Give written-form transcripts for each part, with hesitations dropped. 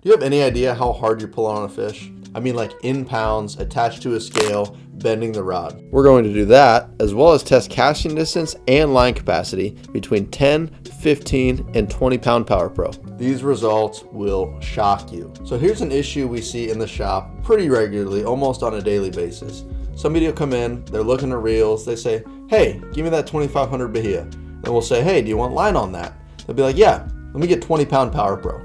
Do you have any idea how hard you're pulling on a fish? I mean, like in pounds, attached to a scale, bending the rod. We're going to do that, as well as test casting distance and line capacity between 10, 15, and 20 pound Power Pro. These results will shock you. So here's an issue we see in the shop pretty regularly, almost on a daily basis. Somebody will come in, they're looking at reels, they say, hey, give me that 2500 Bahia. And we'll say, hey, do you want line on that? They'll be like, yeah, let me get 20 pound Power Pro.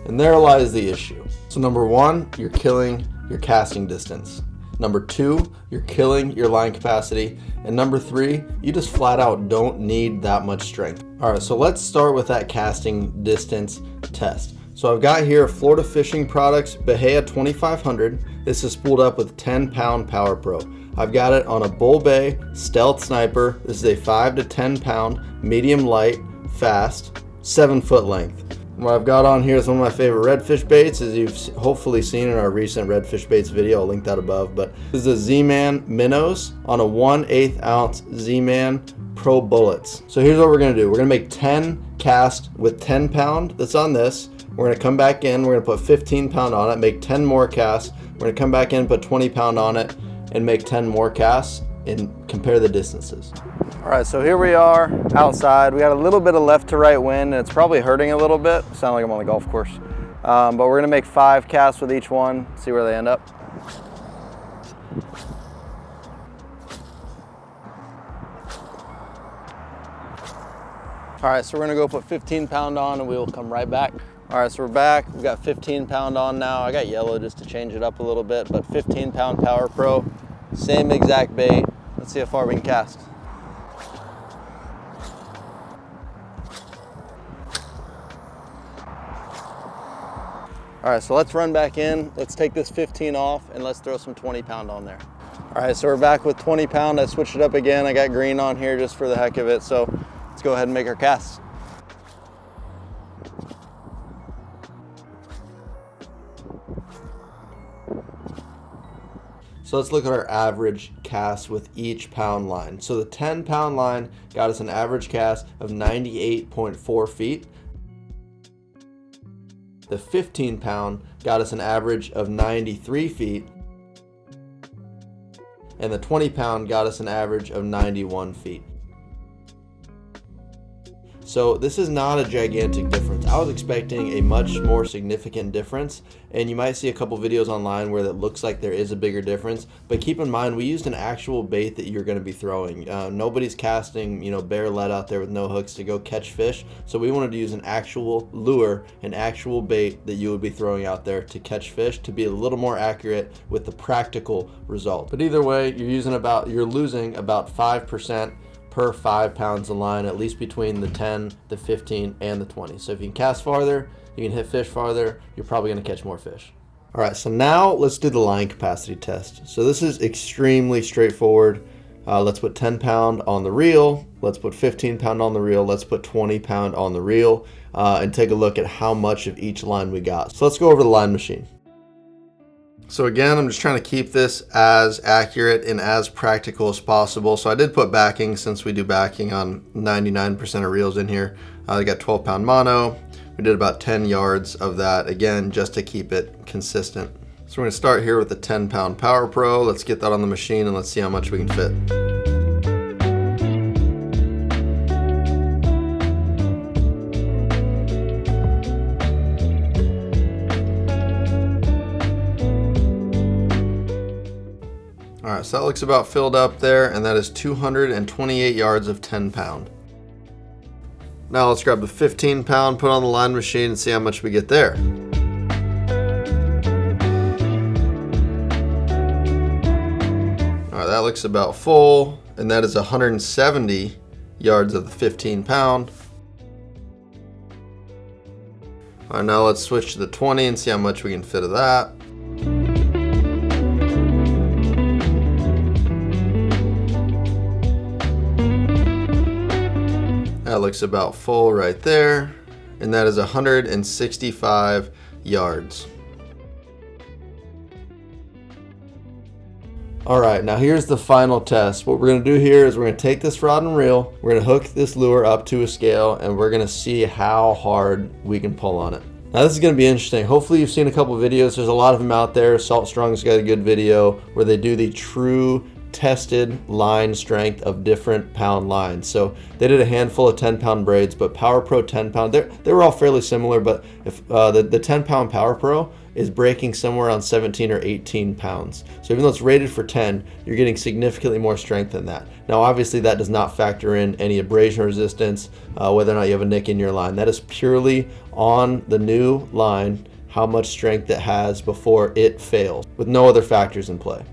And there lies the issue. So number one, you're killing your casting distance. Number two, you're killing your line capacity. And number three, you just flat out don't need that much strength. All right, so let's start with that casting distance test. So I've got here Florida Fishing Products Bahia 2500. This is spooled up with 10 pound Power Pro. I've got it on a Bull Bay Stealth Sniper. This is a 5 to 10 pound medium light, fast, 7 foot length. What I've got on here is one of my favorite redfish baits, as you've hopefully seen in our recent redfish baits video. I'll link that above. But this is a Z-Man Minnows on a 1/8 ounce Z-Man Pro Bullets. So here's what we're gonna do. We're gonna make 10 casts with 10 pound that's on this. We're gonna come back in, we're gonna put 15 pound on it, make 10 more casts. We're gonna come back in, put 20 pound on it, and make 10 more casts and compare the distances. All right, so here we are outside. We got a little bit of left to right wind, and it's probably hurting a little bit. Sound like I'm on the golf course. But we're gonna make 5 casts with each one, see where they end up. All right, so we're gonna go put 15 pound on and we will come right back. All right, so we're back. We've got 15 pound on now. I got yellow just to change it up a little bit, but 15 pound Power Pro, same exact bait. Let's see how far we can cast. All right, so let's run back in. Let's take this 15 off and let's throw some 20 pound on there. All right, so we're back with 20 pound. I switched it up again. I got green on here just for the heck of it. So let's go ahead and make our casts. So let's look at our average cast with each pound line. So the 10 pound line got us an average cast of 98.4 feet. The 15 pound got us an average of 93 feet. And the 20 pound got us an average of 91 feet. So this is not a gigantic difference. I was expecting a much more significant difference, and you might see a couple videos online where that looks like there is a bigger difference, but keep in mind we used an actual bait that you're going to be throwing. Nobody's casting, bare lead out there with no hooks to go catch fish, so we wanted to use an actual lure, an actual bait that you would be throwing out there to catch fish, to be a little more accurate with the practical result. But either way, you're losing about 5% per 5 pounds of line, at least between the 10, the 15, and the 20. So if you can cast farther, you can hit fish farther, you're probably gonna catch more fish. All right, so now let's do the line capacity test. So this is extremely straightforward. Let's put 10 pound on the reel, let's put 15 pound on the reel, let's put 20 pound on the reel, and take a look at how much of each line we got. So let's go over the line machine. So again, I'm just trying to keep this as accurate and as practical as possible. So I did put backing, since we do backing on 99% of reels in here. I got 12 pound mono. We did about 10 yards of that, again, just to keep it consistent. So we're gonna start here with the 10 pound Power Pro. Let's get that on the machine and let's see how much we can fit. All right, so that looks about filled up there, and that is 228 yards of 10 pound. Now let's grab the 15 pound, put on the line machine, and see how much we get there. All right, that looks about full, and that is 170 yards of the 15 pound. All right, now let's switch to the 20 and see how much we can fit of that. That looks about full right there, and that is 165 yards. All right, now here's the final test. What we're gonna do here is we're gonna take this rod and reel, we're gonna hook this lure up to a scale, and we're gonna see how hard we can pull on it. Now this is going to be interesting. Hopefully you've seen a couple videos. There's a lot of them out there. Salt Strong's got a good video where they do the true tested line strength of different pound lines. So they did a handful of 10-pound braids, but Power Pro 10-pound, they were all fairly similar, but if the 10-pound Power Pro is breaking somewhere around 17 or 18 pounds. So even though it's rated for 10, you're getting significantly more strength than that. Now obviously that does not factor in any abrasion resistance, whether or not you have a nick in your line. That is purely on the new line, how much strength it has before it fails, with no other factors in play.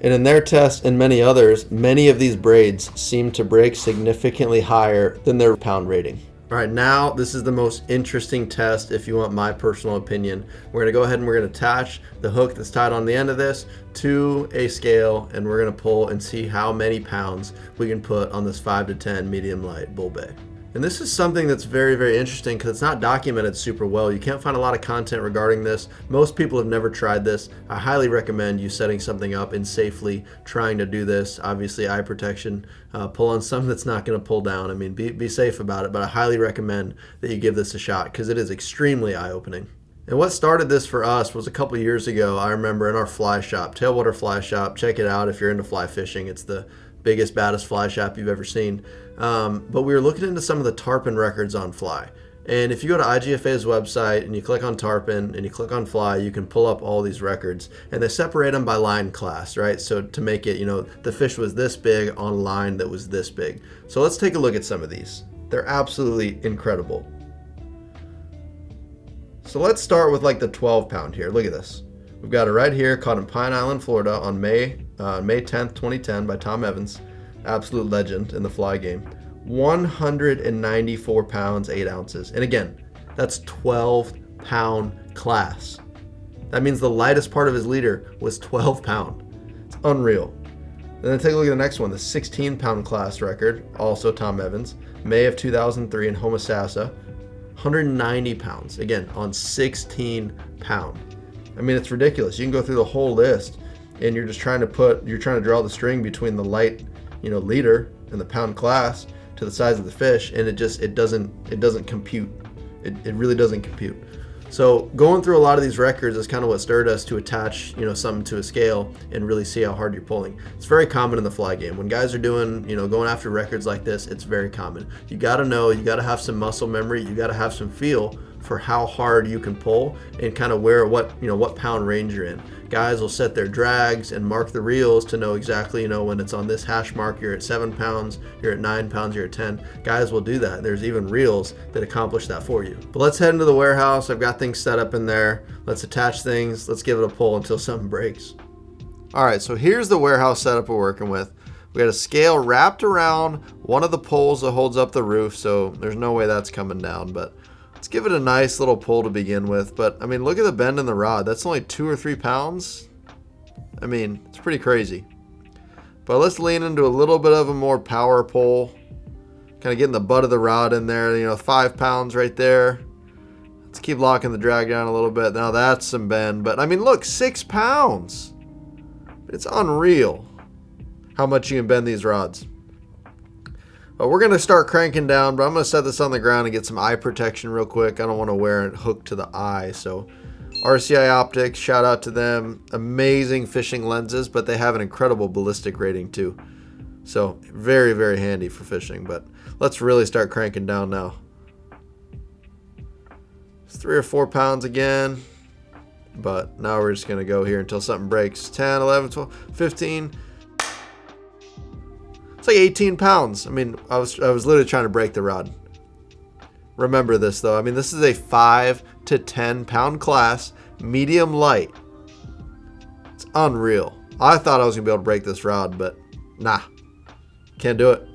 And in their test and many others, many of these braids seem to break significantly higher than their pound rating. All right, now this is the most interesting test if you want my personal opinion. We're gonna go ahead and we're gonna attach the hook that's tied on the end of this to a scale, and we're gonna pull and see how many pounds we can put on this 5 to 10 medium light bull bay. And this is something that's very, very interesting because it's not documented super well. You can't find a lot of content regarding this. Most people have never tried this. I highly recommend you setting something up and safely trying to do this. Obviously, eye protection, pull on something that's not going to pull down. I mean, be safe about it, but I highly recommend that you give this a shot because it is extremely eye-opening. And what started this for us was a couple years ago. I remember in our fly shop, Tailwater Fly Shop. Check it out if you're into fly fishing. It's the biggest, baddest fly shop you've ever seen. But we were looking into some of the tarpon records on fly. And if you go to IGFA's website and you click on tarpon and you click on fly, you can pull up all these records. And they separate them by line class, right? So to make it, the fish was this big on a line that was this big. So let's take a look at some of these. They're absolutely incredible. So let's start with like the 12-pound here. Look at this. We've got it right here, caught in Pine Island, Florida on May 10th, 2010 by Tom Evans. Absolute legend in the fly game. 194 pounds, 8 ounces. And again, that's 12-pound class. That means the lightest part of his leader was 12 pound. It's unreal. And then take a look at the next one, the 16-pound class record, also Tom Evans, May of 2003 in Homosassa. 190 pounds, again, on 16 pound. I mean, it's ridiculous. You can go through the whole list and you're just trying to draw the string between the light, leader and the pound class to the size of the fish, and it doesn't compute. It really doesn't compute. So going through a lot of these records is kind of what stirred us to attach, something to a scale and really see how hard you're pulling. It's very common in the fly game. When guys are doing, going after records like this, it's very common. You got to know, you got to have some muscle memory, you got to have some feel for how hard you can pull and kind of what pound range you're in. Guys will set their drags and mark the reels to know exactly, when it's on this hash mark, you're at 7 pounds, you're at 9 pounds, you're at 10. Guys will do that. There's even reels that accomplish that for you. But let's head into the warehouse. I've got things set up in there. Let's attach things. Let's give it a pull until something breaks. All right, so here's the warehouse setup we're working with. We got a scale wrapped around one of the poles that holds up the roof, so there's no way that's coming down, but let's give it a nice little pull to begin with. But I mean, look at the bend in the rod. That's only 2 or 3 pounds. I mean, it's pretty crazy. But let's lean into a little bit of a more power pull. Kind of getting the butt of the rod in there, 5 pounds right there. Let's keep locking the drag down a little bit. Now that's some bend. But I mean, look, 6 pounds. It's unreal how much you can bend these rods. But we're going to start cranking down, but I'm going to set this on the ground and get some eye protection real quick. I don't want to wear it hooked to the eye. So RCI Optics, shout out to them. Amazing fishing lenses, but they have an incredible ballistic rating too. So very, very handy for fishing. But let's really start cranking down now. It's 3 or 4 pounds again. But now we're just going to go here until something breaks. 10, 11, 12, 15. It's like 18 pounds. I mean, I was literally trying to break the rod. Remember this though. I mean, this is a 5 to 10 pound class, medium light. It's unreal. I thought I was gonna be able to break this rod, but nah, can't do it.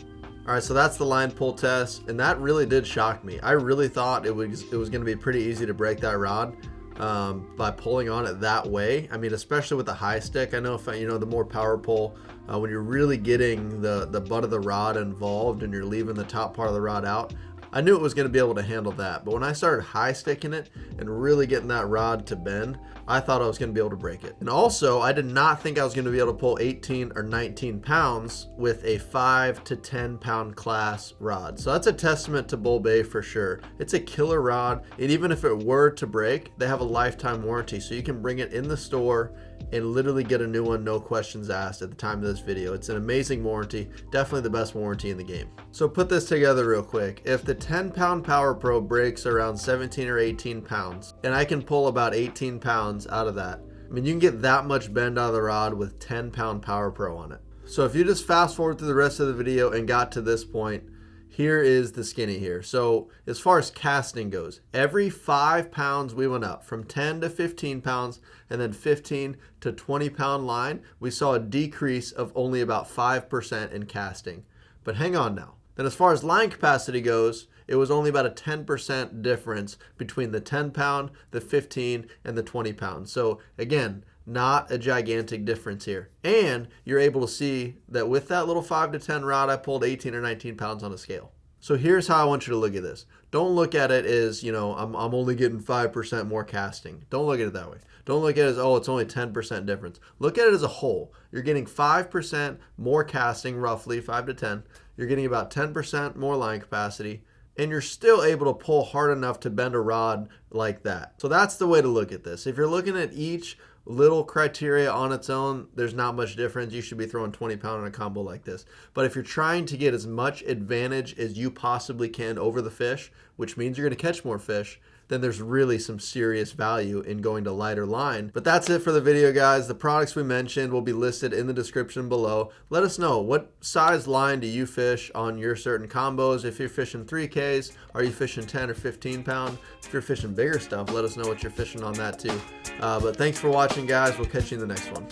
All right, so that's the line pull test, and that really did shock me. I really thought it was gonna be pretty easy to break that rod by pulling on it that way. I mean, especially with the high stick. I know if the more power pull, when you're really getting the butt of the rod involved and you're leaving the top part of the rod out, I knew it was going to be able to handle that, but when I started high sticking it and really getting that rod to bend, I thought I was going to be able to break it. And also, I did not think I was going to be able to pull 18 or 19 pounds with a 5 to 10 pound class rod. So that's a testament to Bull Bay for sure. It's a killer rod, and even if it were to break, they have a lifetime warranty, so you can bring it in the store and literally get a new one, no questions asked at the time of this video. It's an amazing warranty, definitely the best warranty in the game. So put this together real quick. If the 10 pound Power Pro breaks around 17 or 18 pounds, and I can pull about 18 pounds out of that, I mean, you can get that much bend out of the rod with 10 pound Power Pro on it. So if you just fast forward through the rest of the video and got to this point, here is the skinny here. So as far as casting goes, every 5 pounds we went up from 10 to 15 pounds, and then 15 to 20 pound line, we saw a decrease of only about 5% in casting. But hang on now. Then as far as line capacity goes, it was only about a 10% difference between the 10 pound, the 15, and the 20 pound. So again, not a gigantic difference here. And you're able to see that with that little 5 to 10 rod, I pulled 18 or 19 pounds on a scale. So here's how I want you to look at this. Don't look at it as, you know, I'm only getting 5% more casting. Don't look at it that way. Don't look at it as, oh, it's only 10% difference. Look at it as a whole. You're getting 5% more casting, roughly 5 to 10. You're getting about 10% more line capacity, and you're still able to pull hard enough to bend a rod like that. So that's the way to look at this. If you're looking at each little criteria on its own, there's not much difference. You should be throwing 20 pound on a combo like this. But if you're trying to get as much advantage as you possibly can over the fish, which means you're going to catch more fish, then there's really some serious value in going to lighter line. But that's it for the video, guys. The products we mentioned will be listed in the description below. Let us know, what size line do you fish on your certain combos? If you're fishing 3Ks, are you fishing 10 or 15 pound? If you're fishing bigger stuff, let us know what you're fishing on that too. But thanks for watching, guys. We'll catch you in the next one.